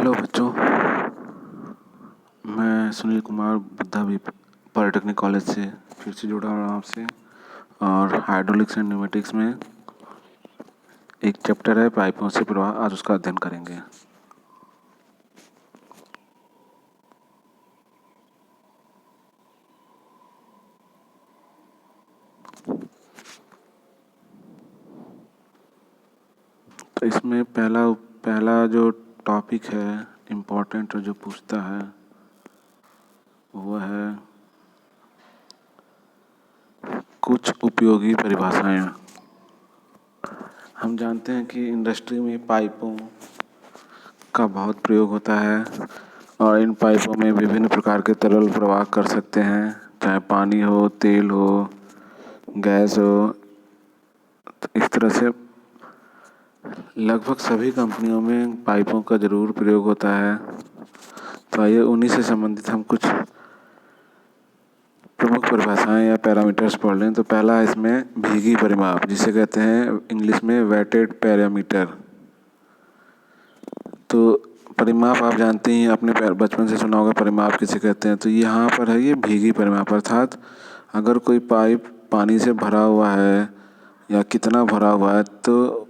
Hello बच्चों, मैं सुनील कुमार बुद्धा भी पॉलिटेक्निक कॉलेज से फिर से जुड़ा हूँ आपसे। और हाइड्रोलिक्स एंड न्यूमेटिक्स में एक चैप्टर है पाइपों से प्रवाह, आज उसका अध्ययन करेंगे। तो इसमें पहला जो टॉपिक है इम्पोर्टेंट जो पूछता है वो है कुछ उपयोगी परिभाषाएं। हम जानते हैं कि इंडस्ट्री में पाइपों का बहुत प्रयोग होता है और इन पाइपों में विभिन्न प्रकार के तरल प्रवाह कर सकते हैं, चाहे पानी हो, तेल हो, गैस हो। तो इस तरह से लगभग सभी कंपनियों में पाइपों का ज़रूर प्रयोग होता है। तो आइए उन्हीं से संबंधित हम कुछ प्रमुख परिभाषाएं या पैरामीटर्स पढ़ लें। तो पहला है इसमें भीगी परिमाप, जिसे कहते हैं इंग्लिश में वेटेड पैरामीटर। तो परिमाप आप जानते ही, आपने बचपन से सुना होगा परिमाप किसे कहते हैं। तो यहाँ पर है ये भीगी परिमाप, अर्थात अगर कोई पाइप पानी से भरा हुआ है या कितना भरा हुआ है, तो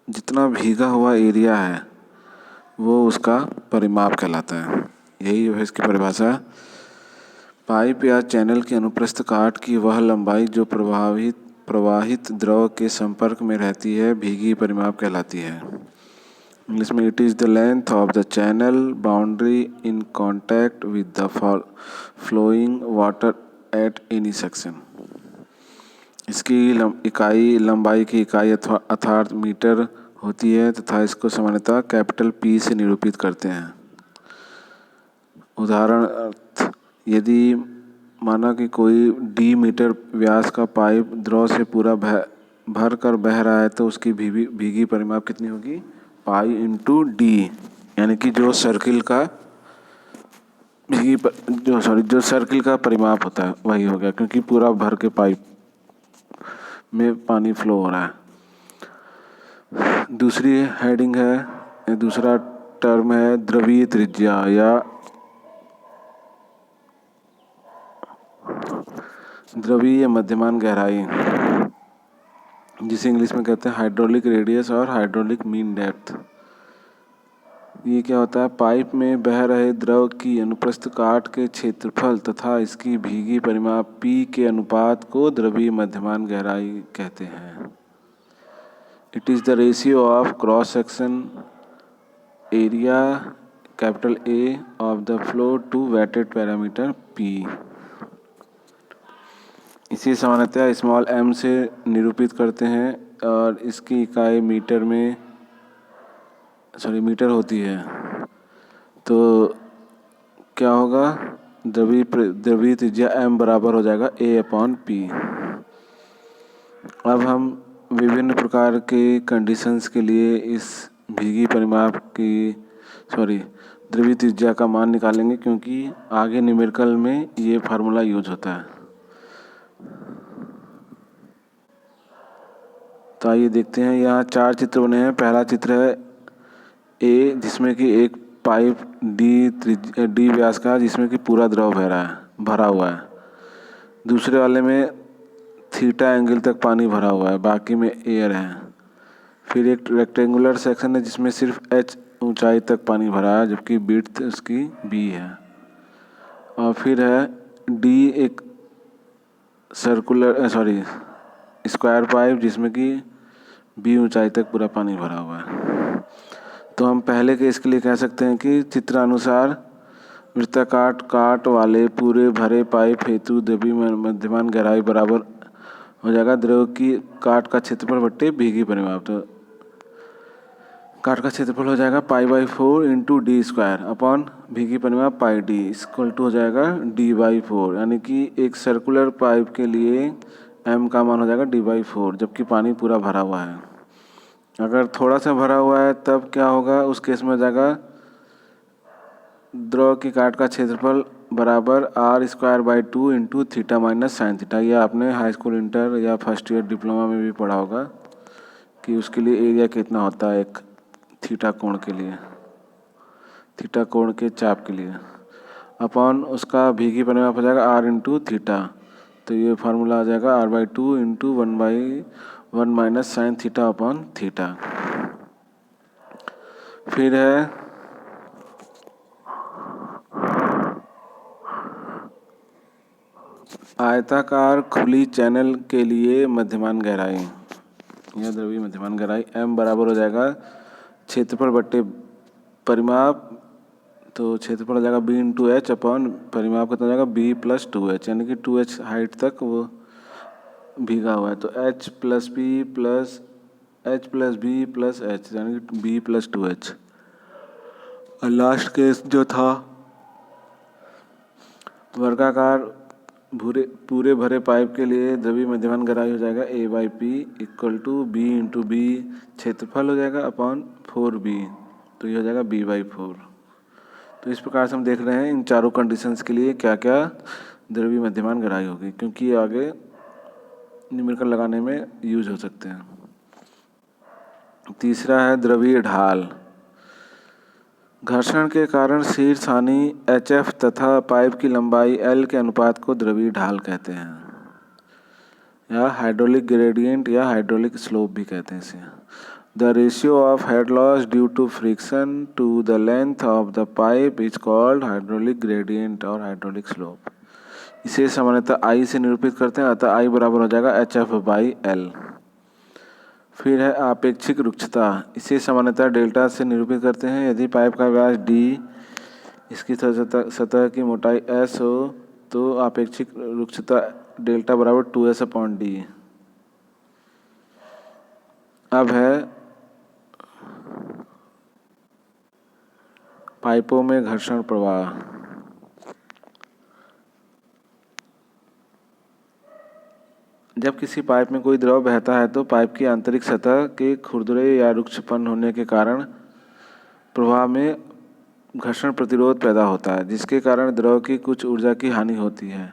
जितना भीगा हुआ एरिया है वो उसका परिमाप कहलाता है। यही है इसकी परिभाषा। पाइप या चैनल के अनुप्रस्थ काट की वह लंबाई जो प्रवाहित द्रव के संपर्क में रहती है भीगी परिमाप कहलाती है। इंग्लिश में it is the length of the channel boundary in contact with the flowing water at any section. इसकी इकाई लंबाई की इकाई अर्थात मीटर होती है तथा इसको सामान्यतः कैपिटल पी से निरूपित करते हैं। उदाहरण, यदि माना कि कोई डी मीटर व्यास का पाइप द्रव से पूरा भर कर बह रहा है, तो उसकी भीगी परिमाप कितनी होगी? पाई इंटू डी, यानी कि जो सर्किल का परिमाप होता है वही हो गया, क्योंकि पूरा भर के पाइप में पानी फ्लो हो रहा है। दूसरी हेडिंग है, दूसरा टर्म है द्रवीय त्रिज्या या द्रवीय मध्यमान गहराई, जिसे इंग्लिश में कहते हैं हाइड्रोलिक रेडियस और हाइड्रोलिक मीन डेप्थ। ये क्या होता है? पाइप में बह रहे द्रव की अनुप्रस्थ काट के क्षेत्रफल तथा इसकी भीगी परिमाप P के अनुपात को द्रवीय मध्यमान गहराई कहते हैं। It is the ratio of cross section area capital A of the flow to weighted parameter P। इसी सामान्यतः स्मॉल m से निरूपित करते हैं और इसकी इकाई मीटर होती है। तो क्या होगा? द्रवीय त्रिज्या m बराबर हो जाएगा A/P। अब हम विभिन्न प्रकार के कंडीशंस के लिए इस भीगी परिमाप की द्रवीय त्रिज्या का मान निकालेंगे, क्योंकि आगे न्यूमेरिकल में ये फार्मूला यूज होता है। तो आइए देखते हैं, यहाँ 4 चित्र बने हैं। पहला चित्र है ए, जिसमें कि एक पाइप डी व्यास का, जिसमें कि पूरा द्रव भरा हुआ है। दूसरे वाले में थीटा एंगल तक पानी भरा हुआ है, बाकी में एयर है। फिर एक रेक्टेंगुलर सेक्शन है जिसमें सिर्फ h ऊंचाई तक पानी भरा है, जबकि विड्थ उसकी b है। और फिर है डी, एक स्क्वायर पाइप जिसमें कि b ऊंचाई तक पूरा पानी भरा हुआ है। तो हम पहले केस के लिए कह सकते हैं कि चित्रानुसार वृत्ताकार काट वाले पूरे भरे पाइप हेतु द्रवीय मध्यमान गहराई बराबर हो जाएगा द्रव की काट का क्षेत्रफल बट्टे भीगी परिमाप। तो काट का क्षेत्रफल हो जाएगा π/4 इंटू डी स्क्वायर अपॉन भीगी परिमाप πd इक्वल टू हो जाएगा d/4, यानी कि एक सर्कुलर पाइप के लिए m का मान हो जाएगा d/4, जबकि पानी पूरा भरा हुआ है। अगर थोड़ा सा भरा हुआ है तब क्या होगा? उस केस में हो जाएगा द्रव की काट का क्षेत्रफल बराबर r²/2 into theta minus sine theta. यह आपने हाई स्कूल इंटर या फर्स्ट ईयर डिप्लोमा में भी पढ़ा होगा कि उसके लिए एरिया कितना होता है एक थीटा कोण के लिए। थीटा कोण के चाप के लिए, अपॉन उसका भीगी परिमाप हो जाएगा r इंटू थीटा। तो ये फार्मूला आ जाएगा r/2 into 1/1 minus sine theta upon theta. फिर है आयताकार खुली चैनल के लिए मध्यमान गहराई, यह द्रव्यमान मध्यमान गहराई m बराबर हो जाएगा क्षेत्रफल बट्टे परिमाप। तो क्षेत्रफल हो जाएगा b इंटू एच अपॉन परिमाप कितना हो जाएगा b प्लस 2h, यानी कि 2h हाइट तक वो भीगा हुआ है। तो h plus b plus h यानी कि b प्लस 2h। और लास्ट केस जो था वर्गाकार पूरे भरे पाइप के लिए द्रव्यमान मध्यमान गहराई हो जाएगा a/p equal to b into b, क्षेत्रफल हो जाएगा अपॉन 4b, तो ये हो जाएगा b/4। तो इस प्रकार से हम देख रहे हैं इन चारों कंडीशंस के लिए क्या क्या द्रव्यमान मध्यमान गहराई होगी, क्योंकि ये आगे न्यूमेरिकल लगाने में यूज हो सकते हैं। तीसरा है द्रवीय ढाल। घर्षण के कारण शीर्ष हानि HF तथा पाइप की लंबाई L के अनुपात को द्रवीय ढाल कहते हैं, या हाइड्रोलिक ग्रेडियंट या हाइड्रोलिक स्लोप भी कहते हैं इसे। The ratio of head loss due to friction to the length of the pipe is called hydraulic gradient और हाइड्रोलिक स्लोप। इसे सामान्यतः I से निरूपित करते हैं, अतः I बराबर हो जाएगा HF/L। फिर है आपेक्षिक रुक्षता। इसे सामान्यतः डेल्टा से निरूपित करते हैं। यदि पाइप का व्यास d, इसकी सतह की मोटाई s हो तो आपेक्षिक रुक्षता डेल्टा बराबर 2s/d। अब है पाइपों में घर्षण प्रवाह। जब किसी पाइप में कोई द्रव बहता है तो पाइप की आंतरिक सतह के खुरदरे या रुक्षपन होने के कारण प्रवाह में घर्षण प्रतिरोध पैदा होता है, जिसके कारण द्रव की कुछ ऊर्जा की हानि होती है।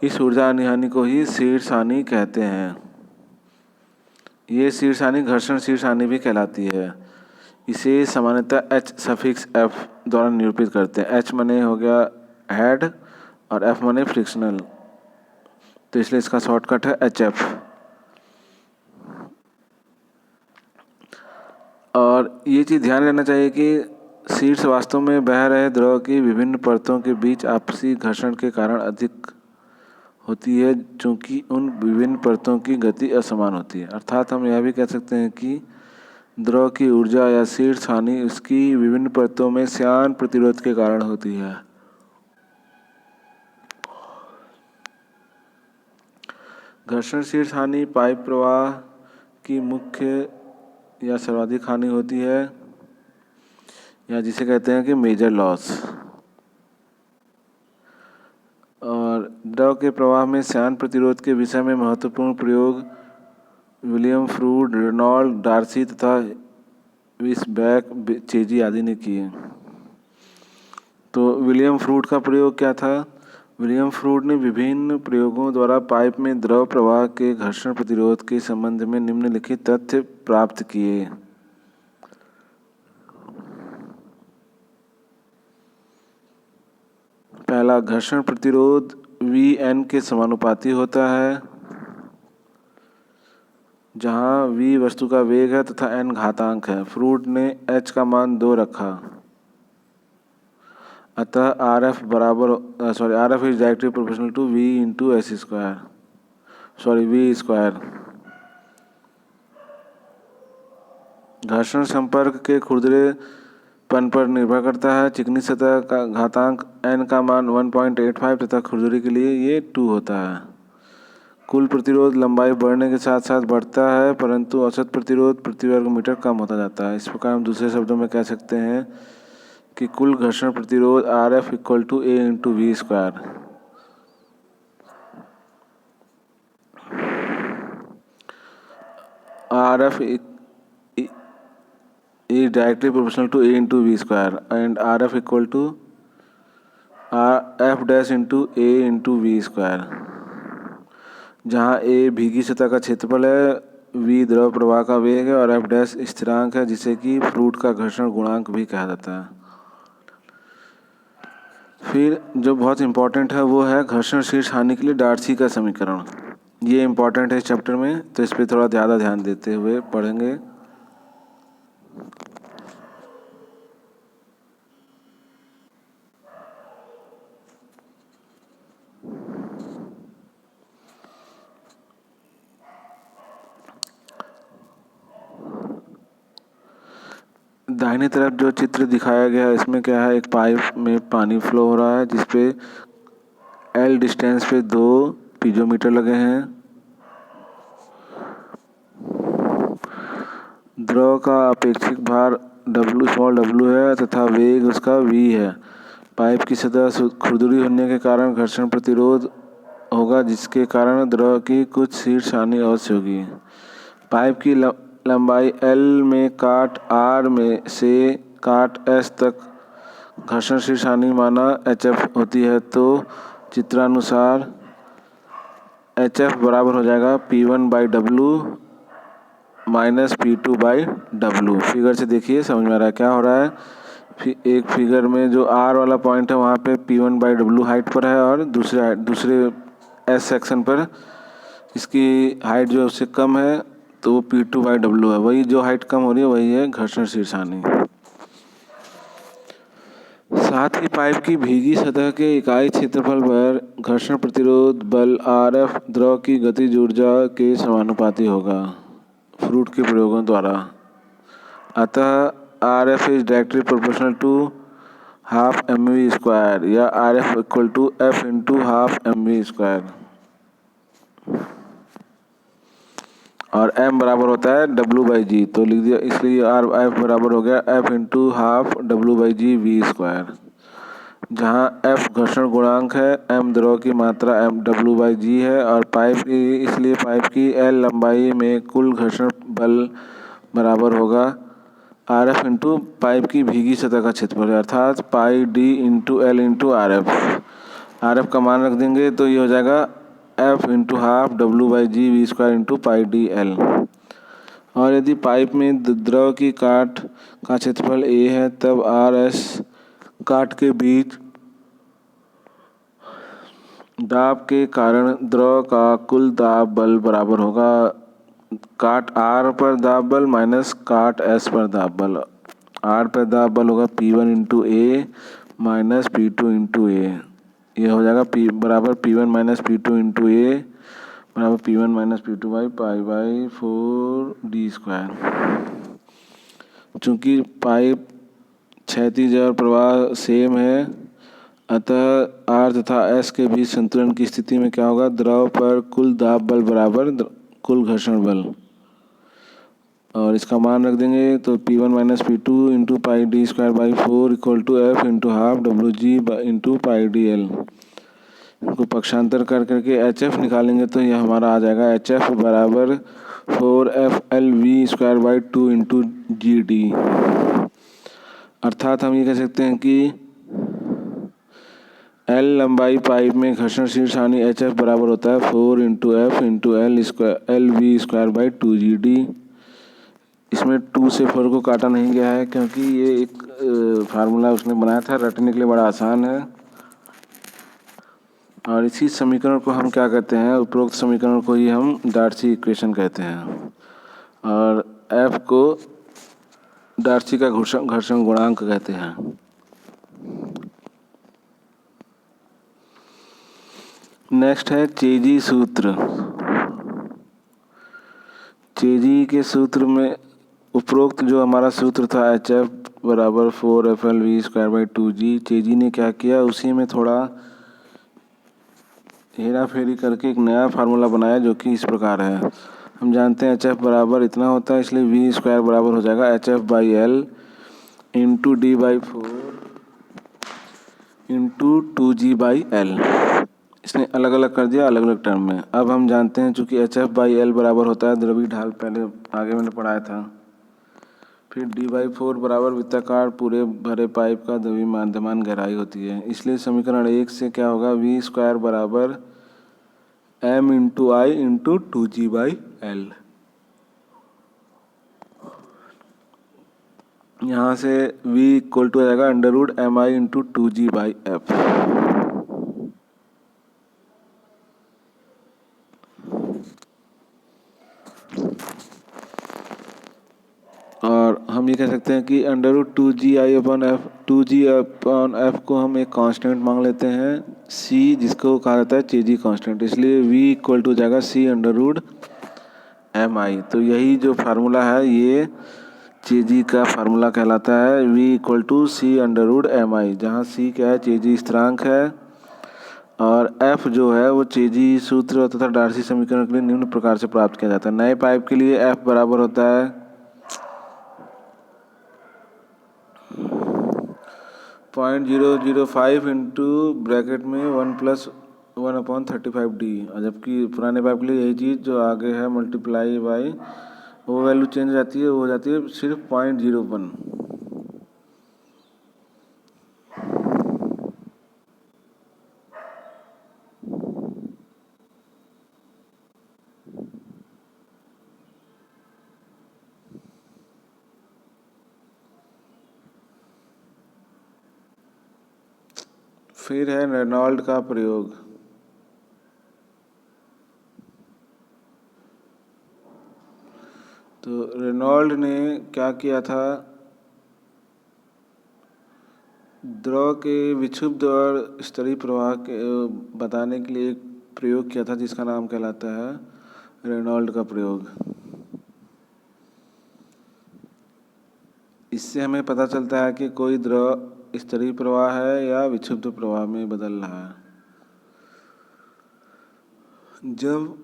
इस ऊर्जा हानि को ही शीर्ष हानि कहते हैं। ये शीर्ष हानि घर्षण शीर्ष हानि भी कहलाती है। इसे सामान्यतः H_F द्वारा निरूपित करते हैं। H माने हो गया हेड और F माने फ्रिक्शनल, तो इसलिए इसका शॉर्टकट है HF। और ये चीज़ ध्यान रखना चाहिए कि शीर्ष वास्तव में बह रहे द्रव की विभिन्न परतों के बीच आपसी घर्षण के कारण अधिक होती है, चूँकि उन विभिन्न परतों की गति असमान होती है। अर्थात हम यह भी कह सकते हैं कि द्रव की ऊर्जा या शीर्ष हानि उसकी विभिन्न परतों में श्यान प्रतिरोध के कारण होती है। घर्षण शीर्ष हानि पाइप प्रवाह की मुख्य या सर्वाधिक हानि होती है, या जिसे कहते हैं कि मेजर लॉस। और द्रव के प्रवाह में श्यान प्रतिरोध के विषय में महत्वपूर्ण प्रयोग विलियम फ्रूड, रेनॉल्ड, डार्सी तथा विस्बैक, चेजी आदि ने किए। तो विलियम फ्रूड का प्रयोग क्या था? विलियम फ्रूड ने विभिन्न प्रयोगों द्वारा पाइप में द्रव प्रवाह के घर्षण प्रतिरोध के संबंध में निम्नलिखित तथ्य प्राप्त किए। पहला, घर्षण प्रतिरोध Vn के समानुपाती होता है, जहां V वस्तु का वेग है तथा n घातांक है। फ्रूड ने h का मान 2 रखा, अतः RF is directly proportional to V into V square. घर्षण संपर्क के खुरदरेपन पर निर्भर करता है। चिकनी सतह का घातांक n का मान 1.85 तथा खुरदरी के लिए ये 2 होता है। कुल प्रतिरोध लंबाई बढ़ने के साथ साथ बढ़ता है, परंतु औसत प्रतिरोध प्रति वर्ग मीटर कम होता जाता है। इस प्रकार हम दूसरे शब्दों में कह सकते हैं कि कुल घर्षण प्रतिरोध RF equal to A into V square. RF is directly proportional to A into V square and RF equal to F dash into A into V square, जहाँ A भीगी सतह का क्षेत्रफल है, V द्रव प्रवाह का वेग है और F डैश स्थिरांक है, जिसे कि फ्रूड का घर्षण गुणांक भी कहा जाता है। फिर जो बहुत इम्पोर्टेंट है वो है घर्षण शीर्ष हानि के लिए डार्सी का समीकरण। ये इम्पोर्टेंट है इस चैप्टर में, तो इस पर थोड़ा ज़्यादा ध्यान देते हुए पढ़ेंगे। दाहिने तरफ जो चित्र दिखाया गया है इसमें क्या है, एक पाइप में पानी फ्लो हो रहा है जिसपे L डिस्टेंस पे 2 पीजोमीटर लगे हैं। द्रव का अपेक्षित भार W है तथा वेग उसका v है। पाइप की सतह खुरदरी होने के कारण घर्षण प्रतिरोध होगा जिसके कारण द्रव की कुछ शीर्ष हानि अवश्य होगी। पाइप की लंबाई L में काट R में से काट S तक घर्षण शीर्ष हानि माना HF होती है, तो चित्रानुसार HF बराबर हो जाएगा P1/W माइनस P2/W। फिगर से देखिए समझ में आ रहा है क्या हो रहा है। एक फिगर में जो R वाला पॉइंट है वहाँ पे P1/W हाइट पर है और दूसरे S सेक्शन पर इसकी हाइट जो है उससे कम है, तो वो P2/W है। वही जो हाइट कम हो रही है वही है घर्षण शीर्ष हानि। साथ ही पाइप की भीगी सतह के इकाई क्षेत्रफल पर घर्षण प्रतिरोध बल RF द्रव की गतिज ऊर्जा के समानुपाती होगा फ्रूट के प्रयोगों द्वारा। अतः RF is directly proportional to half mv² या RF equal to F into half mv²। और m बराबर होता है W/G, तो लिख दिया, इसलिए RF बराबर हो गया F into half W/G v²। जहाँ F घर्षण गुणांक है, m द्रव की मात्रा W/G है और इसलिए पाइप की L लंबाई में कुल घर्षण बल बराबर होगा RF इंटू पाइप की भीगी सतह का क्षेत्रफल, अर्थात पाई D into L into RF का मान रख देंगे तो ये हो जाएगा F into half W/G v² into pi DL। और यदि पाइप में द्रव की काट का क्षेत्रफल A है तब RS काट के बीच दाब के कारण द्रव का कुल दाब बल बराबर होगा काट R पर दाब बल माइनस काट S पर दाब बल। R पर दाब बल होगा P1 into A minus P2 into A। ये हो जाएगा P बराबर P1 minus P2 into A बराबर P1 minus P2 by पाई/4 D²। चूँकि पाइप क्षैतिज और प्रवाह सेम है, अतः R तथा S के बीच संतुलन की स्थिति में क्या होगा, द्रव पर कुल दाब बल बराबर कुल घर्षण बल। और इसका मान रख देंगे तो P1 minus P2 into pi D²/4 equal to F into half WG into pi DL। इनको पक्षांतर कर करके HF निकालेंगे तो यह हमारा आ जाएगा HF बराबर 4FLV²/2 इंटू GD। अर्थात हम ये कह सकते हैं कि L लंबाई पाइप में घर्षण शीर्ष हानि HF बराबर होता है 4 into F into LV²/2 GD। इसमें 2 से 4 को काटा नहीं गया है क्योंकि ये एक फार्मूला उसने बनाया था, रटने के लिए बड़ा आसान है। और इसी समीकरण को हम क्या कहते हैं, उपरोक्त समीकरण को ही हम डार्सी इक्वेशन कहते हैं और F को डार्सी का घर्षण गुणांक कहते हैं। नेक्स्ट है चेजी सूत्र। चेजी के सूत्र में उपरोक्त जो हमारा सूत्र था HF बराबर 4FLV²/2G, चेजी ने क्या किया, उसी में थोड़ा हेरा फेरी करके एक नया फार्मूला बनाया जो कि इस प्रकार है। हम जानते हैं HF बराबर इतना होता है, इसलिए V² बराबर हो जाएगा HF/L into D/4 into 2G/L। इसने अलग अलग कर दिया अलग अलग टर्म में। अब हम जानते हैं चूँकि HF/L बराबर होता है द्रवी ढाल, पहले आगे मैंने पढ़ाया था। फिर D/4 बराबर वृत्ताकार पूरे भरे पाइप का द्रवी माध्यमान गहराई होती है, इसलिए समीकरण 1 से क्या होगा, V² बराबर M into I into 2G/L। यहाँ से v इक्वल टू आ जाएगा √mi/2g/f। और हम ये कह सकते हैं कि √2gi/f 2g/f को हम एक कांस्टेंट मांग लेते हैं c, जिसको कहा जाता है चेजी कांस्टेंट, इसलिए v इक्वल टू जाएगा c√mi। तो यही जो फार्मूला है ये चेजी का फार्मूला कहलाता है, v इक्वल टू c√mi, जहाँ c क्या है, चेजी स्थिरांक है, और f जो है वो चेजी सूत्र तथा डार्सी समीकरण के लिए निम्न प्रकार से प्राप्त किया जाता है। नए पाइप के लिए f बराबर होता है 0.005 इंटू ब्रैकेट में 1+1/35d, और जबकि पुराने पाइप के लिए यही चीज़ जो आगे है मल्टीप्लाई बाई, वो वैल्यू चेंज हो जाती है, वो हो जाती है सिर्फ 0.01। फिर है रेनॉल्ड का प्रयोग। तो रेनॉल्ड ने क्या किया था, द्रव के विक्षुब्ध और स्तरीय प्रवाह के बताने के लिए एक प्रयोग किया था जिसका नाम कहलाता है रेनॉल्ड का प्रयोग। इससे हमें पता चलता है कि कोई द्रव स्तरीय प्रवाह है या विक्षुब्ध प्रवाह में बदल रहा है। जब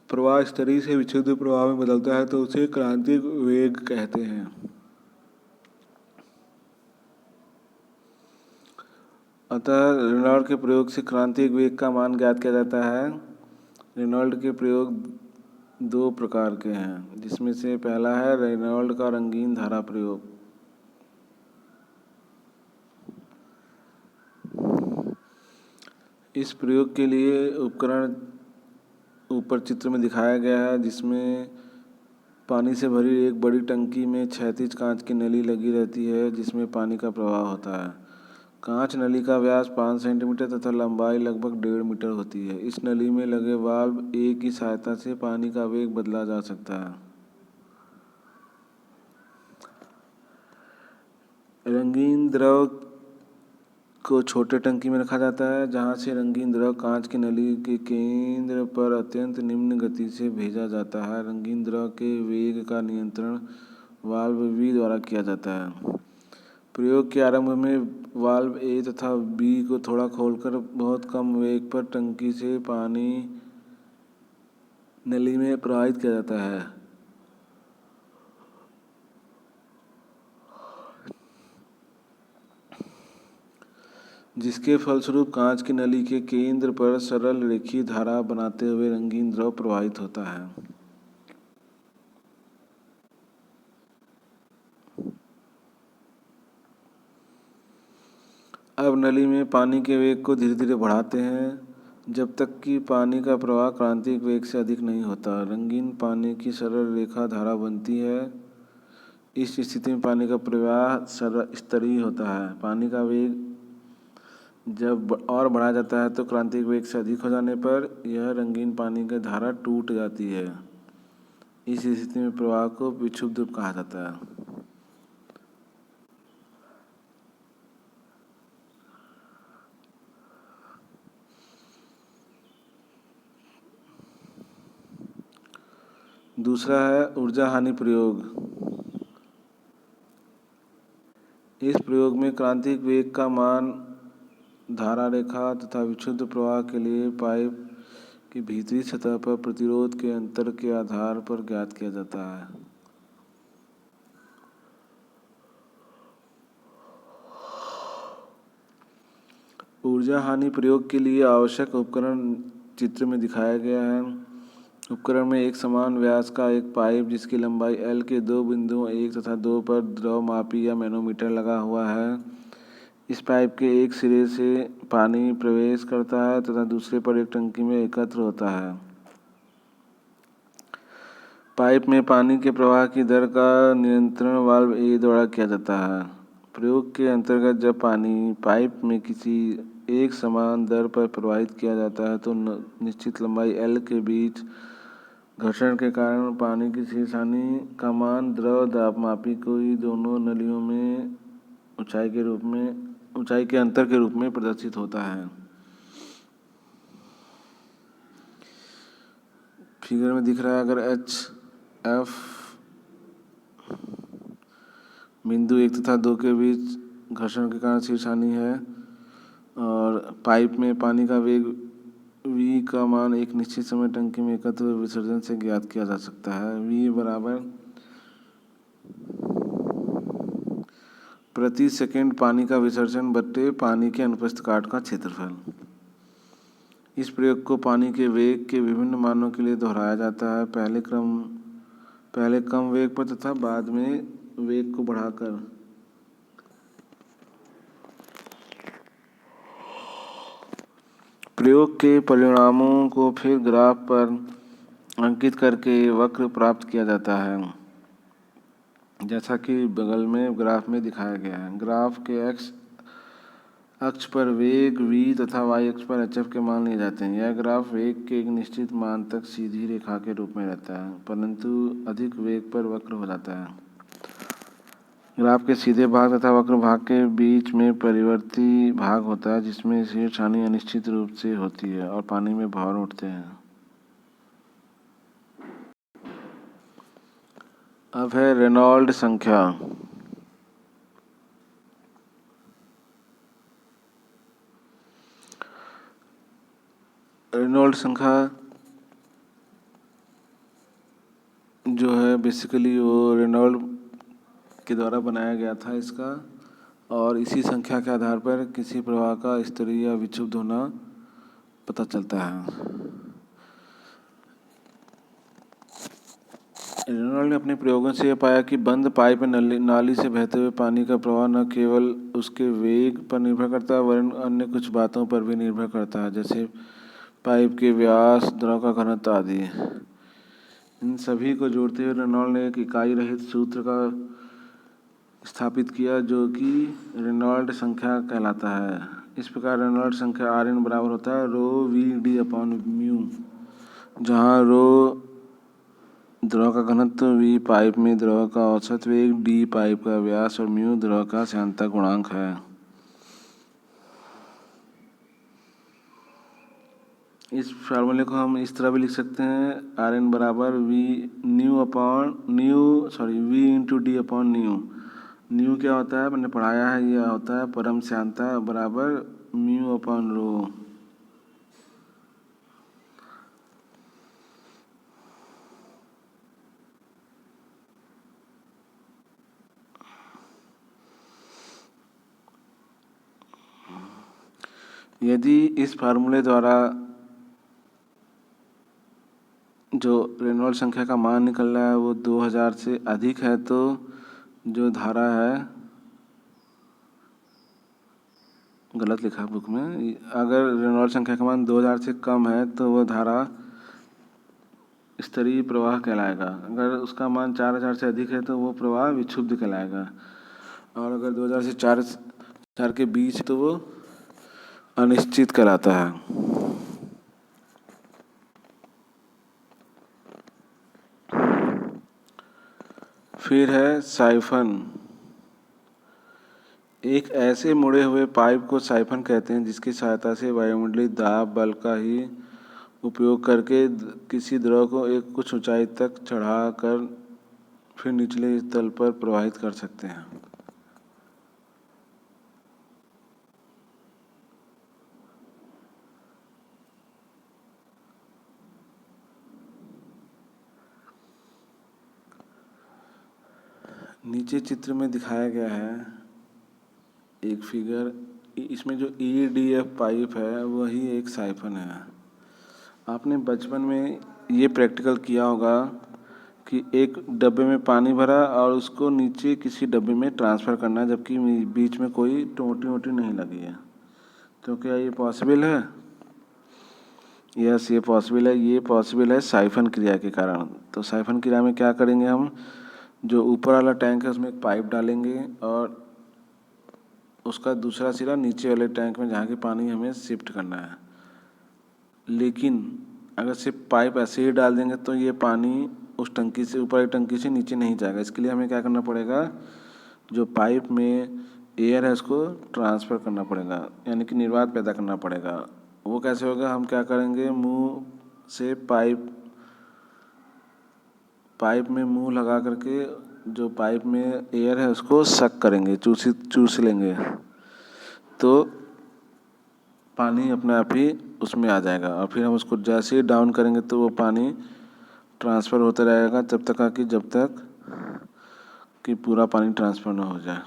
प्रवाह स्तरीय से विक्षुब्ध प्रवाह में बदलता है तो उसे क्रांतिक वेग कहते हैं। अतः रेनॉल्ड के प्रयोग से क्रांतिक वेग का मान ज्ञात किया जाता है। रेनॉल्ड के प्रयोग दो प्रकार के हैं, जिसमें से पहला है रेनॉल्ड का रंगीन धारा प्रयोग। इस प्रयोग के लिए उपकरण ऊपर चित्र में दिखाया गया है, जिसमें पानी से भरी एक बड़ी टंकी में क्षैतिज कांच की नली लगी रहती है जिसमें पानी का प्रवाह होता है। कांच नली का व्यास 5 सेंटीमीटर तथा लंबाई लगभग 1.5 मीटर होती है। इस नली में लगे वाल्व ए की सहायता से पानी का वेग बदला जा सकता है। रंगीन द्रव को छोटे टंकी में रखा जाता है, जहां से रंगीन द्रव कांच की नली के केंद्र पर अत्यंत निम्न गति से भेजा जाता है। रंगीन द्रव के वेग का नियंत्रण वाल्व बी द्वारा किया जाता है। प्रयोग के आरंभ में वाल्व ए तथा बी को थोड़ा खोलकर बहुत कम वेग पर टंकी से पानी नली में प्रवाहित किया जाता है, जिसके फलस्वरूप कांच की नली के केंद्र पर सरल रेखीय धारा बनाते हुए रंगीन द्रव प्रवाहित होता है। अब नली में पानी के वेग को धीरे धीरे बढ़ाते हैं जब तक कि पानी का प्रवाह क्रांतिक वेग से अधिक नहीं होता। रंगीन पानी की सरल रेखा धारा बनती है। इस स्थिति में पानी का प्रवाह स्तरीय होता है। पानी का वेग जब और बढ़ा जाता है तो क्रांतिक वेग से अधिक हो जाने पर यह रंगीन पानी की धारा टूट जाती है। इस स्थिति में प्रवाह को विक्षुब्ध कहा जाता है। दूसरा है ऊर्जा हानि प्रयोग। इस प्रयोग में क्रांतिक वेग का मान धारा रेखा तथा विक्षुब्ध प्रवाह के लिए पाइप की भीतरी सतह पर प्रतिरोध के अंतर के आधार पर ज्ञात किया जाता है। ऊर्जा हानि प्रयोग के लिए आवश्यक उपकरण चित्र में दिखाया गया है। उपकरण में एक समान व्यास का एक पाइप जिसकी लंबाई L के दो बिंदुओं 1 तथा 2 पर द्रवमापी या मैनोमीटर लगा हुआ है। इस पाइप के एक सिरे से पानी प्रवेश करता है तथा दूसरे पर एक टंकी में एकत्र होता है। पाइप में पानी के प्रवाह की दर का नियंत्रण वाल्व ए द्वारा किया जाता है। प्रयोग के अंतर्गत जब पानी पाइप में किसी एक समान दर पर प्रवाहित किया जाता है तो निश्चित लंबाई L के बीच घर्षण के कारण पानी की छेड़छाड़ी का मान द्रव दाबमापी की दोनों नलियों में ऊंचाई के अंतर के रूप में प्रदर्शित होता है। फिगर में दिख रहा है, अगर HF बिंदु 1 तथा 2 के बीच घर्षण के कारण छेड़छाड़ी है और पाइप में पानी का वेग V का मान एक निश्चित समय टंकी में एकत्र विसर्जन से ज्ञात किया जा सकता है। V बराबर प्रति सेकंड पानी का विसर्जन बट्टे पानी के अनुप्रस्थ काट का क्षेत्रफल। इस प्रयोग को पानी के वेग के विभिन्न मानों के लिए दोहराया जाता है, पहले कम वेग पर तथा बाद में वेग को बढ़ाकर। प्रयोग के परिणामों को फिर ग्राफ पर अंकित करके वक्र प्राप्त किया जाता है, जैसा कि बगल में ग्राफ में दिखाया गया है। ग्राफ के x अक्ष पर वेग v तथा y अक्ष पर hf के मान लिए जाते हैं। यह ग्राफ वेग के एक निश्चित मान तक सीधी रेखा के रूप में रहता है, परंतु अधिक वेग पर वक्र हो जाता है। ग्राफ के सीधे भाग तथा वक्र भाग के बीच में परिवर्ती भाग होता है, जिसमें छेड़छाड़ी अनिश्चित रूप से होती है और पानी में बहाव उठते हैं। अब है रेनॉल्ड संख्या। रेनॉल्ड संख्या जो है बेसिकली वो रेनॉल्ड के द्वारा बनाया गया था इसका, और इसी संख्या के आधार पर किसी प्रवाह का स्तरीय या विक्षुब्ध होना पता चलता है। रेनॉल्ड ने अपने प्रयोगों से यह पाया कि बंद पाइप में नाली से बहते हुए पानी का प्रवाह न केवल उसके वेग पर निर्भर करता है वरन अन्य कुछ बातों पर भी निर्भर करता है, जैसे पाइप के व्यास, द्रव का घनत्व आदि। इन सभी को जोड़ते हुए रेनॉल्ड ने एक इकाई रहित सूत्र का स्थापित किया जो कि रेनॉल्ड संख्या कहलाता है। इस प्रकार रेनॉल्ड संख्या Rn बराबर होता है ρVd/μ, जहाँ रो द्रव का घनत्व, V पाइप में द्रव का औसत वेग, D पाइप का व्यास और μ द्रव का श्यानता गुणांक है। इस फार्मूले को हम इस तरह भी लिख सकते हैं, Rn बराबर V इंटू D/μ। न्यू क्या होता है, मैंने पढ़ाया है, यह होता है परम श्यानता बराबर μ/ρ। यदि इस फार्मूले द्वारा जो रेनॉल्ड संख्या का मान निकल रहा है वो 2000 से अधिक है तो जो धारा है, गलत लिखा बुक में, अगर रेनॉल्ड संख्या का मान 2000 से कम है तो वह धारा स्तरीय प्रवाह कहलाएगा। अगर उसका मान 4000 से अधिक है तो वो प्रवाह विक्षुब्ध कहलाएगा, और अगर 2000 से 4 के बीच तो वो अनिश्चित कहलाता है। फिर है साइफन। एक ऐसे मुड़े हुए पाइप को साइफन कहते हैं जिसकी सहायता से वायुमंडलीय दाब बल का ही उपयोग करके किसी द्रव को एक कुछ ऊंचाई तक चढ़ाकर फिर निचले तल पर प्रवाहित कर सकते हैं। नीचे चित्र में दिखाया गया है एक फिगर, इसमें जो EDF पाइप है वही एक साइफन है। आपने बचपन में ये प्रैक्टिकल किया होगा कि एक डब्बे में पानी भरा और उसको नीचे किसी डब्बे में ट्रांसफ़र करना, जबकि बीच में कोई टोटी वोटी नहीं लगी है। तो क्या ये पॉसिबल है? यस, ये पॉसिबल है। ये पॉसिबल है साइफन क्रिया के कारण। तो साइफन क्रिया में क्या करेंगे हम, जो ऊपर वाला टैंक है उसमें एक पाइप डालेंगे और उसका दूसरा सिरा नीचे वाले टैंक में जहाँ की पानी हमें शिफ्ट करना है। लेकिन अगर सिर्फ पाइप ऐसे ही डाल देंगे तो ये पानी उस टंकी से, ऊपर वाली टंकी से नीचे नहीं जाएगा। इसके लिए हमें क्या करना पड़ेगा, जो पाइप में एयर है उसको ट्रांसफ़र करना पड़ेगा, यानी कि निर्वात पैदा करना पड़ेगा। वो कैसे होगा, हम क्या करेंगे, मुंह से पाइप में मुंह लगा करके जो पाइप में एयर है उसको सक करेंगे, चूस लेंगे, तो पानी अपने आप ही उसमें आ जाएगा। और फिर हम उसको जैसे ही डाउन करेंगे तो वो पानी ट्रांसफ़र होता रहेगा जब तक कि पूरा पानी ट्रांसफ़र ना हो जाए।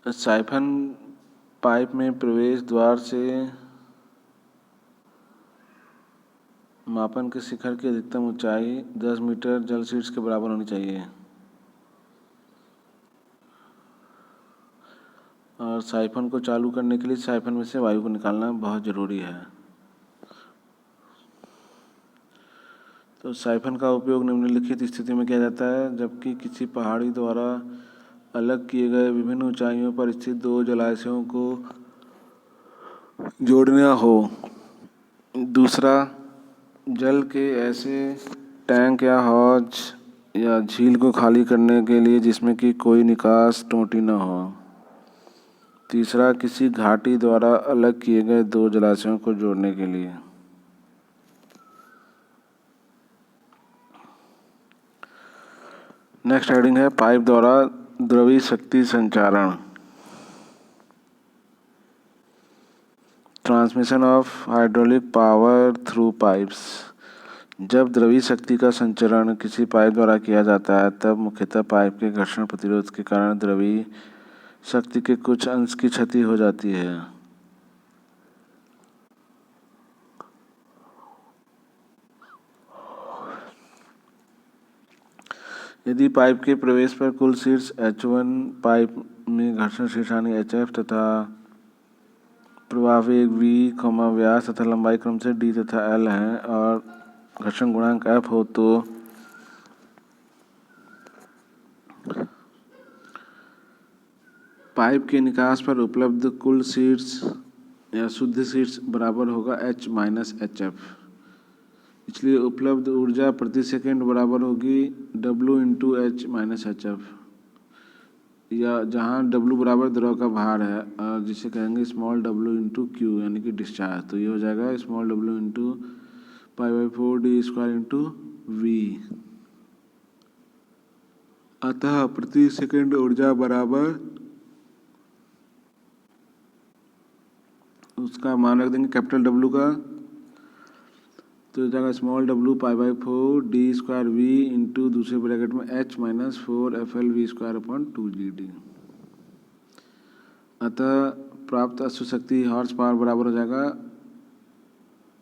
साइफन पाइप में प्रवेश द्वार से मापन के शिखर की अधिकतम ऊंचाई 10 मीटर जल शीर्ष के बराबर होनी चाहिए। और साइफन को चालू करने के लिए साइफन में से वायु को निकालना बहुत ज़रूरी है। तो साइफन का उपयोग निम्नलिखित स्थिति में किया जाता है, जबकि किसी पहाड़ी द्वारा अलग किए गए विभिन्न ऊंचाइयों पर स्थित दो जलाशयों को जोड़ना हो। दूसरा, जल के ऐसे टैंक या हौज या झील को खाली करने के लिए जिसमें कि कोई निकास टोंटी न हो। तीसरा, किसी घाटी द्वारा अलग किए गए दो जलाशयों को जोड़ने के लिए। नेक्स्ट हेडिंग है पाइप द्वारा द्रवी शक्ति संचारण, transmission of hydraulic power through pipes. जब द्रवी शक्ति का संचरण किसी पाइप द्वारा किया जाता है तब मुख्यतः पाइप के घर्षण प्रतिरोध के कारण द्रवी शक्ति के कुछ अंश की क्षति हो जाती है। यदि पाइप के प्रवेश पर कुल शीर्ष H1 पाइप में घर्षण शीर्ष यानी HF तथा प्रवाह वेग V, व्यास तथा लंबाई क्रम से D तथा L हैं और घर्षण गुणांक F हो, तो पाइप के निकास पर उपलब्ध कुल शीर्ष या शुद्ध शीर्ष बराबर होगा H माइनस HF। इसलिए उपलब्ध ऊर्जा प्रति सेकंड बराबर होगी W into H minus HF, या जहाँ W बराबर द्रव का भार है और जिसे कहेंगे स्मॉल w इंटू क्यू यानी कि डिस्चार्ज। तो ये हो जाएगा small w into π/4 d square into V। अतः प्रति सेकंड ऊर्जा बराबर, उसका मान रख देंगे कैपिटल W का, तो हो जाएगा small w π/4 d square V into दूसरे ब्रैकेट में H minus 4 FL V square upon 2GD। अतः प्राप्त अश्व शक्ति हॉर्स पावर बराबर हो जाएगा,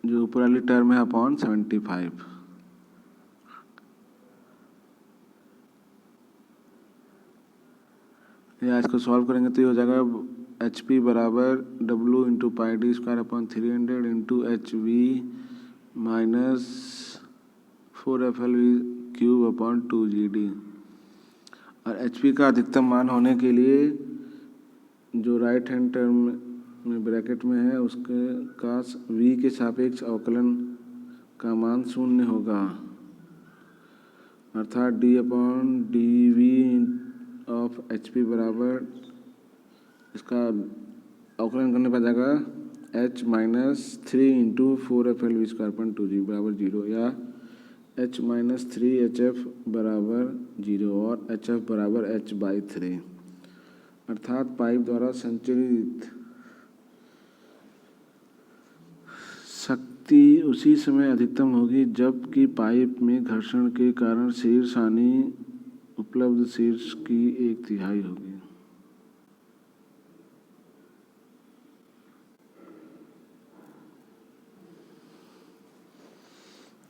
जो ऊपर वाली टर्म है, अपॉन 75। या इसको सॉल्व करेंगे तो ये हो जाएगा HP बराबर W into pi D square upon 300 into HV minus 4FL cube upon 2GD। और HP का अधिकतम मान होने के लिए जो राइट हैंड टर्म में ब्रैकेट में है उसके का V के सापेक्ष अवकलन का मान 0 होगा, अर्थात D upon DV of HP बराबर, इसका अवकलन करने पर जाएगा H minus 3 into 4FL V square upon 2G बराबर 0, या H माइनस 3HF बराबर 0 और HF बराबर H/3। अर्थात पाइप द्वारा संचरित शक्ति उसी समय अधिकतम होगी जबकि पाइप में घर्षण के कारण शीर्ष हानि उपलब्ध शीर्ष की 1/3 होगी।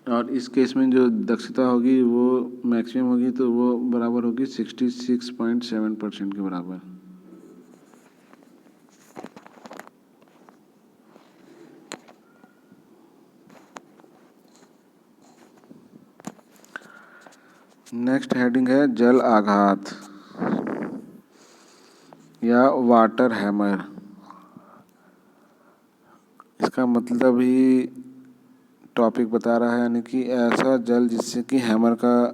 और और इस केस में जो दक्षता होगी वो मैक्सिमम होगी, तो वो बराबर होगी 66.7% के बराबर। नेक्स्ट हेडिंग है जल आघात या वाटर हैमर। इसका मतलब ही टॉपिक बता रहा है, यानी कि ऐसा जल जिससे कि हैमर का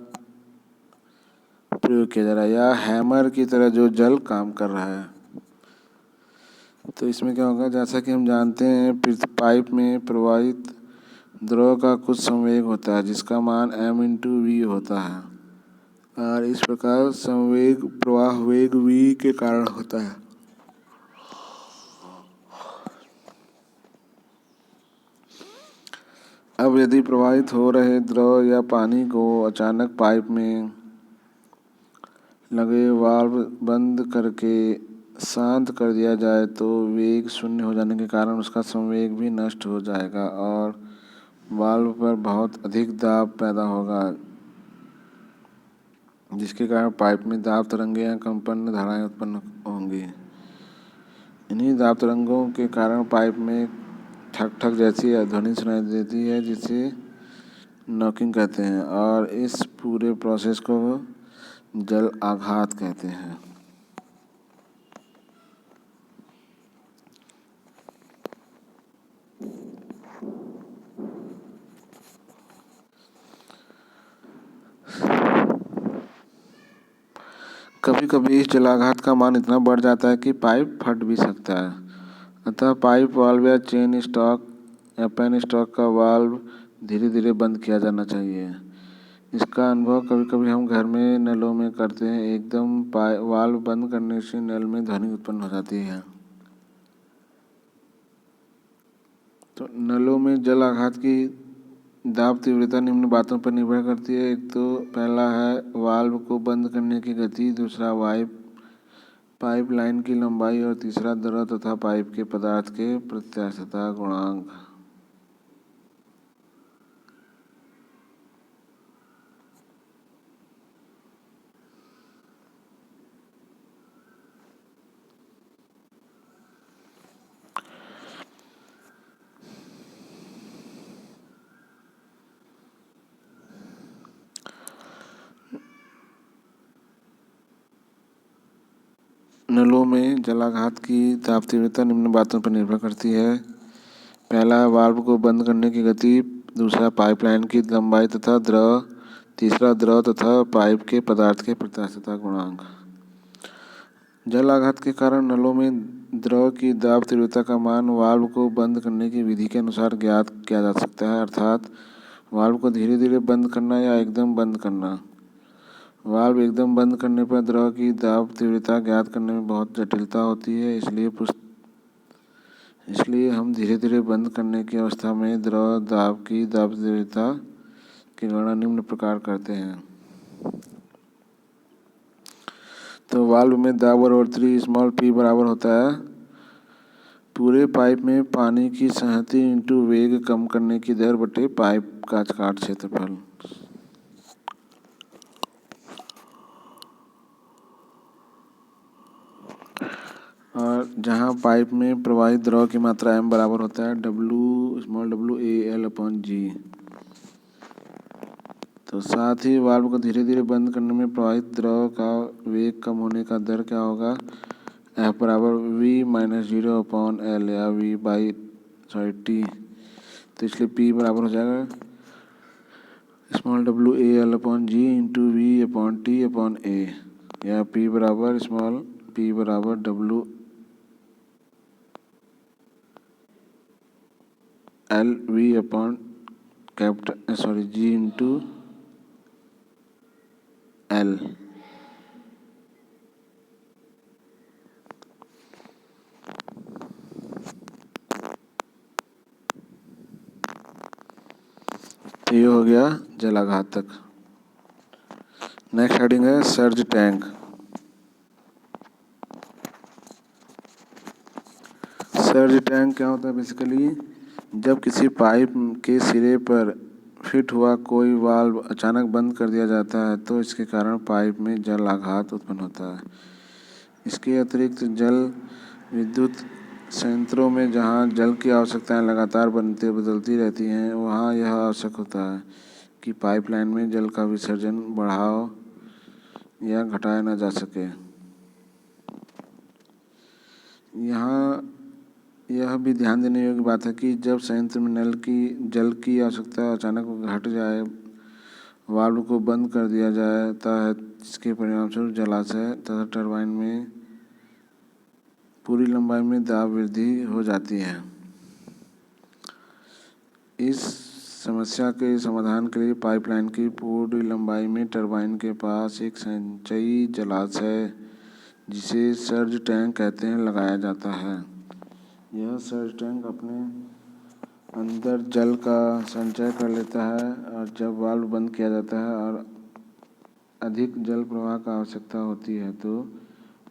प्रयोग किया जा रहा है या हैमर की तरह जो जल काम कर रहा है। तो इसमें क्या होगा, जैसा कि हम जानते हैं पाइप में प्रवाहित द्रव का कुछ संवेग होता है जिसका मान m/v होता है, और इस प्रकार संवेग प्रवाह वेग v के कारण होता है। अब यदि प्रवाहित हो रहे द्रव या पानी को अचानक पाइप में लगे वाल्व बंद करके शांत कर दिया जाए तो वेग शून्य हो जाने के कारण उसका संवेग भी नष्ट हो जाएगा और वाल्व पर बहुत अधिक दाब पैदा होगा, जिसके कारण पाइप में दाब तरंगें या कंपन धाराएं उत्पन्न होंगी। इन्हीं दाब तरंगों के कारण पाइप में ठक ठक जैसी ध्वनि सुनाई देती है, जिसे नॉकिंग कहते हैं, और इस पूरे प्रोसेस को जल आघात कहते हैं। कभी कभी इस जलाघात का मान इतना बढ़ जाता है कि पाइप फट भी सकता है, अतः पाइप वाल्व या चेन स्टॉक या पेन स्टॉक का वाल्व धीरे धीरे बंद किया जाना चाहिए। इसका अनुभव कभी कभी हम घर में नलों में करते हैं। एकदम वाल्व बंद करने से नल में ध्वनि उत्पन्न हो जाती है। तो नलों में जल आघात की दाब तीव्रता निम्न बातों पर निर्भर करती है। एक तो पहला है वाल्व को बंद करने की गति, दूसरा पाइप लाइन की लंबाई और तीसरा द्रव तथा पाइप के पदार्थ के प्रत्यास्थता गुणांक। नलों में जलाघात की दाब तीव्रता निम्न बातों पर निर्भर करती है। पहला है वाल्व को बंद करने की गति, दूसरा पाइपलाइन की लंबाई तथा द्रव, तीसरा द्रव तथा पाइप के पदार्थ के प्रत्यास्थता गुणांक। जल आघात के कारण नलों में द्रव की दाब तीव्रता का मान वाल्व को बंद करने की विधि के अनुसार ज्ञात किया जा सकता है, अर्थात वाल्व को धीरे धीरे बंद करना या एकदम बंद करना। वाल्व एकदम बंद करने पर द्रव की दाब तीव्रता ज्ञात करने में बहुत जटिलता होती है, इसलिए हम धीरे धीरे बंद करने की अवस्था में द्रव दाब की दाब तीव्रता की गणना निम्न प्रकार करते हैं। तो वाल्व में दाब बढ़ोतरी स्मॉल p बराबर होता है पूरे पाइप में पानी की संहति इंटू वेग कम करने की दर बटे पाइप का काट क्षेत्रफल। और जहाँ पाइप में प्रवाहित द्रव की मात्रा m बराबर होता है W(a)L/G। तो साथ ही वाल्व को धीरे धीरे बंद करने में प्रवाहित द्रव का वेग कम होने का दर क्या होगा, F बराबर v-0/L या t। तो इसलिए P बराबर हो जाएगा (W(a)L/G इंटू v/t/a) या P बराबर G इंटू L। तो ये हो गया जलाघात तक। नेक्स्ट हेडिंग है सर्ज टैंक। सर्ज टैंक क्या होता है, बेसिकली जब किसी पाइप के सिरे पर फिट हुआ कोई वाल्व अचानक बंद कर दिया जाता है तो इसके कारण पाइप में जल आघात उत्पन्न होता है। इसके अतिरिक्त जल विद्युत संयंत्रों में जहां जल की आवश्यकताएं लगातार बदलती रहती हैं, वहां यह आवश्यक होता है कि पाइपलाइन में जल का विसर्जन बढ़ाओ या घटाया न जा सके। यहाँ यह भी ध्यान देने योग्य बात है कि जब संयंत्र में जल की आवश्यकता अचानक घट जाए, वाल्व को बंद कर दिया जाता है, जिसके परिणामस्वरूप जलाशय तथा टरबाइन में पूरी लंबाई में दाब वृद्धि हो जाती है। इस समस्या के समाधान के लिए पाइपलाइन की पूरी लंबाई में टरबाइन के पास एक संचयी जलाशय, जिसे सर्ज टैंक कहते हैं, लगाया जाता है। यह सर्ज टैंक अपने अंदर जल का संचय कर लेता है और जब वाल्व बंद किया जाता है और अधिक जल प्रवाह का आवश्यकता होती है तो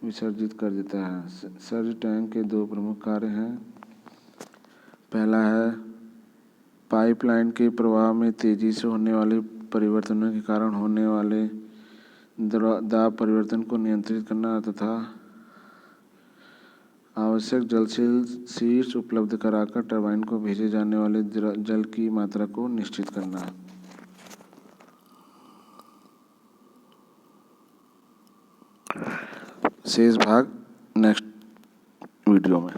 विसर्जित कर देता है। सर्ज टैंक के दो प्रमुख कार्य हैं। पहला है पाइपलाइन के प्रवाह में तेजी से होने वाले परिवर्तनों के कारण होने वाले दाब परिवर्तन को नियंत्रित करना तथा आवश्यक जलशील शीर्ष उपलब्ध कराकर टरबाइन को भेजे जाने वाले जल की मात्रा को निश्चित करना। शेष भाग नेक्स्ट वीडियो में।